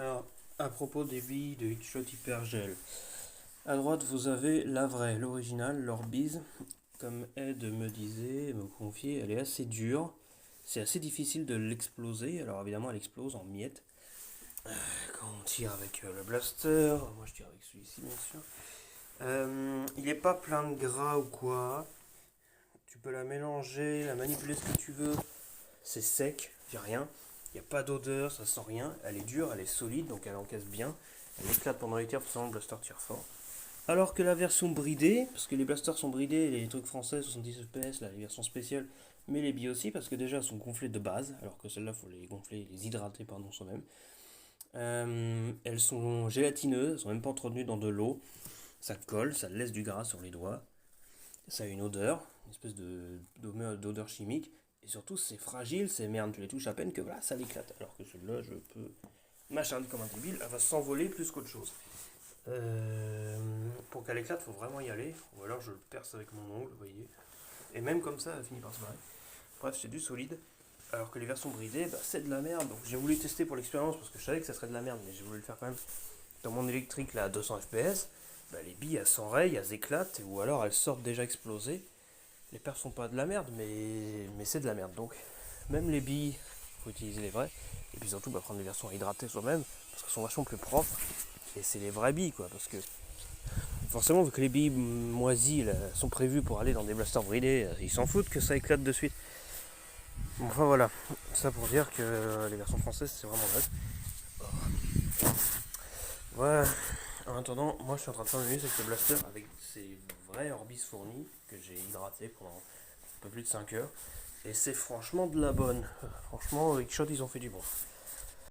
Alors, à propos des billes de Hitshot Hypergel, à droite vous avez la vraie, l'original, l'Orbise. Comme Ed me disait, me confiait, elle est assez dure. C'est assez difficile de l'exploser. Alors évidemment, elle explose en miettes. Quand on tire avec le blaster, moi je tire avec celui-ci bien sûr. Il n'est pas plein de gras ou quoi. Tu peux la mélanger, la manipuler ce que tu veux. C'est sec, il n'y a rien. Il n'y a pas d'odeur, ça sent rien. Elle est dure, elle est solide, donc elle encaisse bien. Elle éclate pendant les tirs, forcément le blaster tire fort. Alors que la version bridée, parce que les blasters sont bridés, les trucs français 70 fps, là, les versions spéciales, mais les billes aussi, parce que déjà elles sont gonflées de base, alors que celles-là, il faut les gonfler, les hydrater, pardon, soi-même. Elles sont gélatineuses, elles sont même pas entretenues dans de l'eau. Ça colle, ça laisse du gras sur les doigts. Ça a une odeur, une espèce d'odeur chimique. Et surtout, c'est fragile, c'est merde, tu les touches à peine que voilà, ça l'éclate. Alors que celui-là, je peux m'acharner comme un débile, elle va s'envoler plus qu'autre chose. Pour qu'elle éclate, faut vraiment y aller. Ou alors je le perce avec mon ongle, vous voyez. Et même comme ça, elle finit par se barrer. Bref, c'est du solide. Alors que les versions bridées, bah, c'est de la merde. Donc j'ai voulu tester pour l'expérience parce que je savais que ça serait de la merde, mais j'ai voulu le faire quand même. Dans mon électrique là à 200 fps, bah, les billes elles s'enrayent, elles éclatent, ou alors elles sortent déjà explosées. Les perfs sont pas de la merde, mais c'est de la merde. Donc même les billes, faut utiliser les vraies. Et puis surtout bah, prendre des versions hydratées soi-même, parce qu'elles sont vachement plus propres. Et c'est les vraies billes quoi, parce que forcément vu que les billes moisies là, sont prévues pour aller dans des blasters bridés, ils s'en foutent que ça éclate de suite. Bon, enfin voilà, ça pour dire que les versions françaises c'est vraiment vrai. Voilà. En attendant, moi je suis en train de faire une mise avec le blaster avec ces vrais Orbis fournis que j'ai hydraté pendant un peu plus de 5 heures. Et c'est franchement de la bonne. Franchement, Rickshot ils ont fait du bon.